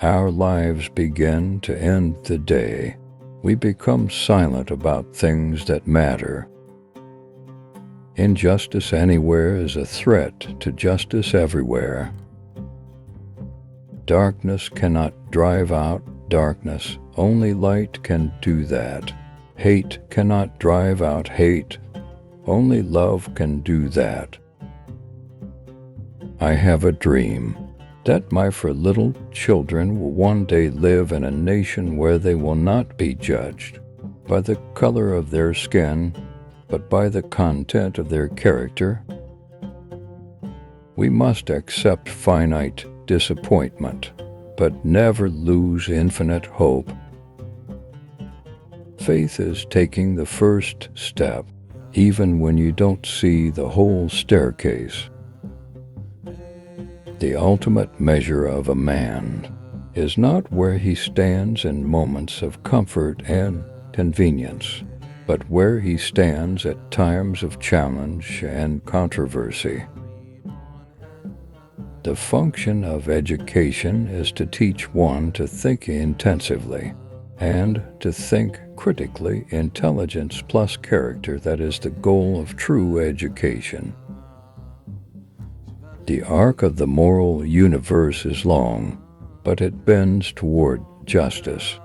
Our lives begin to end the day. We become silent about things that matter. Injustice anywhere is a threat to justice everywhere. Darkness cannot drive out darkness. Only light can do that. Hate cannot drive out hate. Only love can do that. I have a dream that my four little children will one day live in a nation where they will not be judged by the color of their skin, but by the content of their character. We must accept finite disappointment, but never lose infinite hope. Faith is taking the first step, even when you don't see the whole staircase. The ultimate measure of a man is not where he stands in moments of comfort and convenience, but where he stands at times of challenge and controversy. The function of education is to teach one to think intensively and to think critically. Intelligence plus character, that is the goal of true education. The arc of the moral universe is long, but it bends toward justice.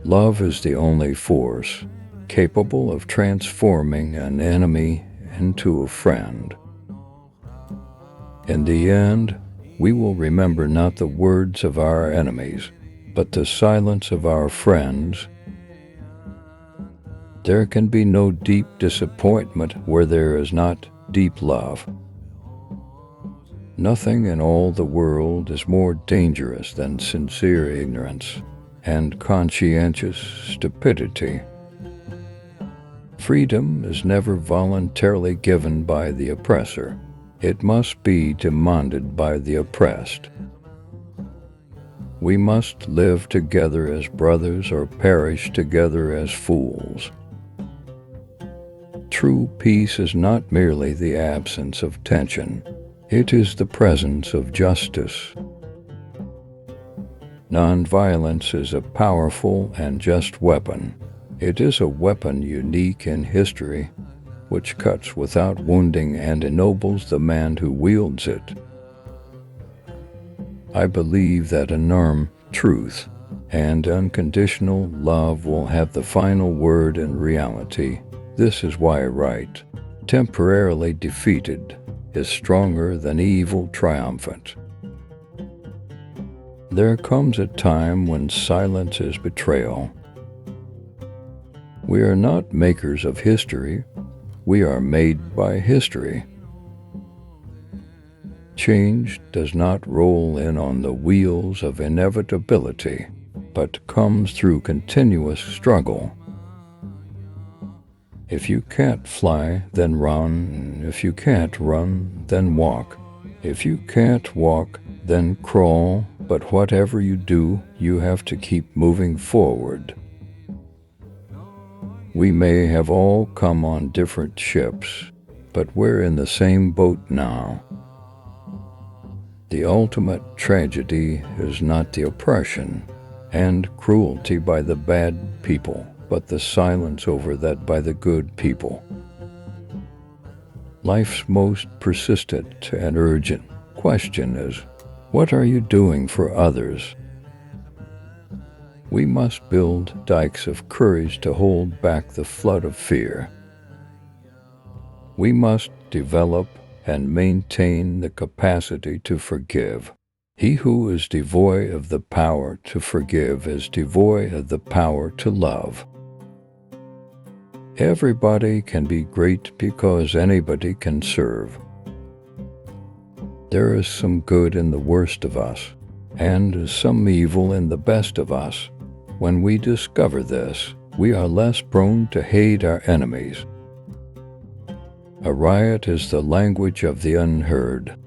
Love is the only force capable of transforming an enemy into a friend. In the end, we will remember not the words of our enemies, but the silence of our friends. There can be no deep disappointment where there is not deep love. Nothing in all the world is more dangerous than sincere ignorance and conscientious stupidity. Freedom is never voluntarily given by the oppressor. It must be demanded by the oppressed. We must live together as brothers or perish together as fools. True peace is not merely the absence of tension. It is the presence of justice. Nonviolence is a powerful and just weapon. It is a weapon unique in history, which cuts without wounding and ennobles the man who wields it. I believe that enormous truth and unconditional love will have the final word in reality. This is why I write, temporarily defeated is stronger than evil triumphant. There comes a time when silence is betrayal. We are not makers of history. We are made by history. Change does not roll in on the wheels of inevitability, but comes through continuous struggle. If you can't fly, then run. If you can't run, then walk. If you can't walk, then crawl. But whatever you do, you have to keep moving forward. We may have all come on different ships, but we're in the same boat now. The ultimate tragedy is not the oppression and cruelty by the bad people, but the silence over that by the good people. Life's most persistent and urgent question is, what are you doing for others? We must build dikes of courage to hold back the flood of fear. We must develop and maintain the capacity to forgive. He who is devoid of the power to forgive is devoid of the power to love. Everybody can be great because anybody can serve. There is some good in the worst of us, and some evil in the best of us. When we discover this, we are less prone to hate our enemies. A riot is the language of the unheard.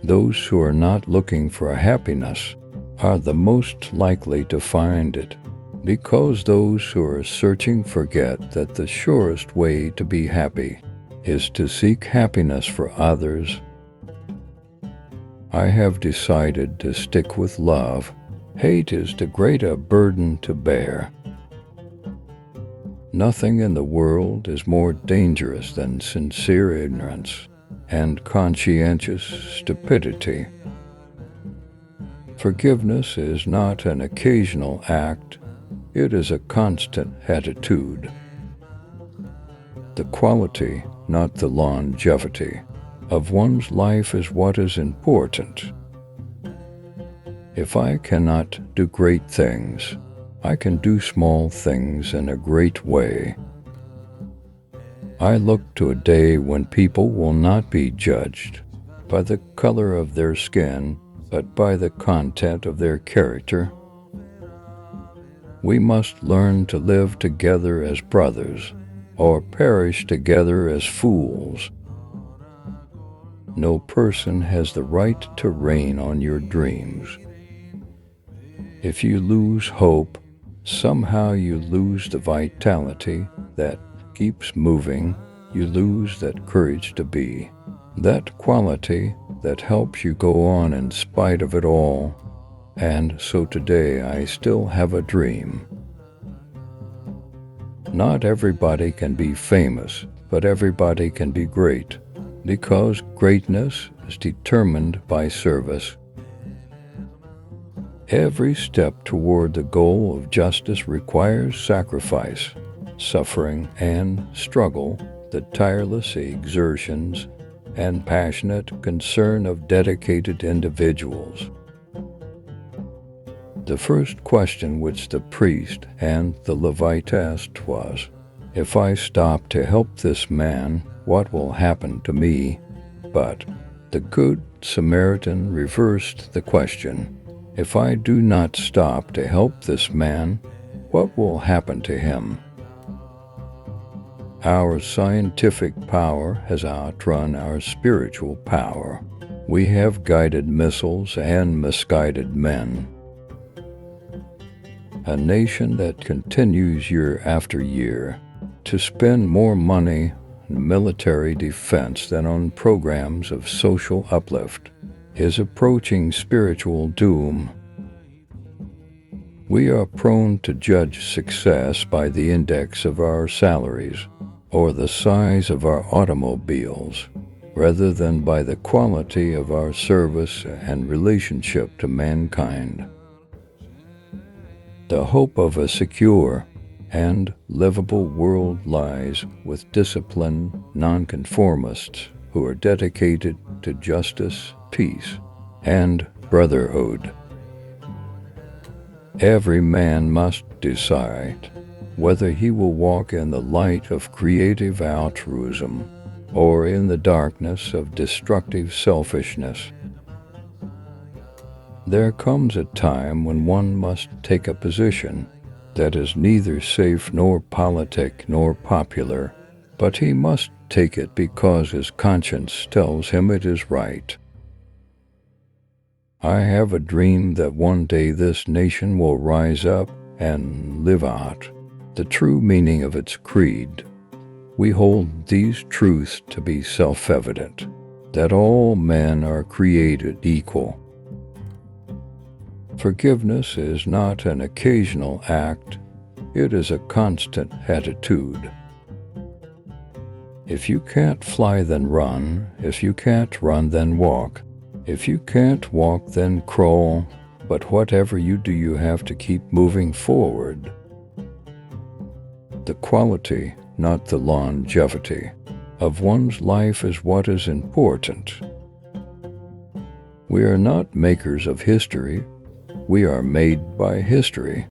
Those who are not looking for happiness are the most likely to find it, because those who are searching forget that the surest way to be happy is to seek happiness for others. I have decided to stick with love. Hate is too great a burden to bear. Nothing in the world is more dangerous than sincere ignorance and conscientious stupidity. Forgiveness is not an occasional act, it is a constant attitude. The quality, not the longevity, of one's life is what is important. If I cannot do great things, I can do small things in a great way. I look to a day when people will not be judged by the color of their skin, but by the content of their character. We must learn to live together as brothers, or perish together as fools. No person has the right to reign on your dreams. If you lose hope, somehow you lose the vitality that keeps moving, you lose that courage to be, that quality that helps you go on in spite of it all. And so today I still have a dream. Not everybody can be famous, but everybody can be great, because greatness is determined by service. Every step toward the goal of justice requires sacrifice, suffering, and struggle, the tireless exertions and passionate concern of dedicated individuals. The first question which the priest and the Levite asked was, "If I stop to help this man, what will happen to me?" But the Good Samaritan reversed the question. If I do not stop to help this man, what will happen to him? Our scientific power has outrun our spiritual power. We have guided missiles and misguided men. A nation that continues year after year to spend more money on military defense than on programs of social uplift is approaching spiritual doom. We are prone to judge success by the index of our salaries or the size of our automobiles, rather than by the quality of our service and relationship to mankind. The hope of a secure and livable world lies with disciplined nonconformists who are dedicated to justice, peace, and brotherhood. Every man must decide whether he will walk in the light of creative altruism or in the darkness of destructive selfishness. There comes a time when one must take a position that is neither safe nor politic nor popular, but he must take it because his conscience tells him it is right. I have a dream that one day this nation will rise up and live out the true meaning of its creed. We hold these truths to be self-evident, that all men are created equal. Forgiveness is not an occasional act, it is a constant attitude. If you can't fly, then run. If you can't run, then walk. If you can't walk, then crawl. But whatever you do, you have to keep moving forward. The quality, not the longevity, of one's life is what is important. We are not makers of history. We are made by history.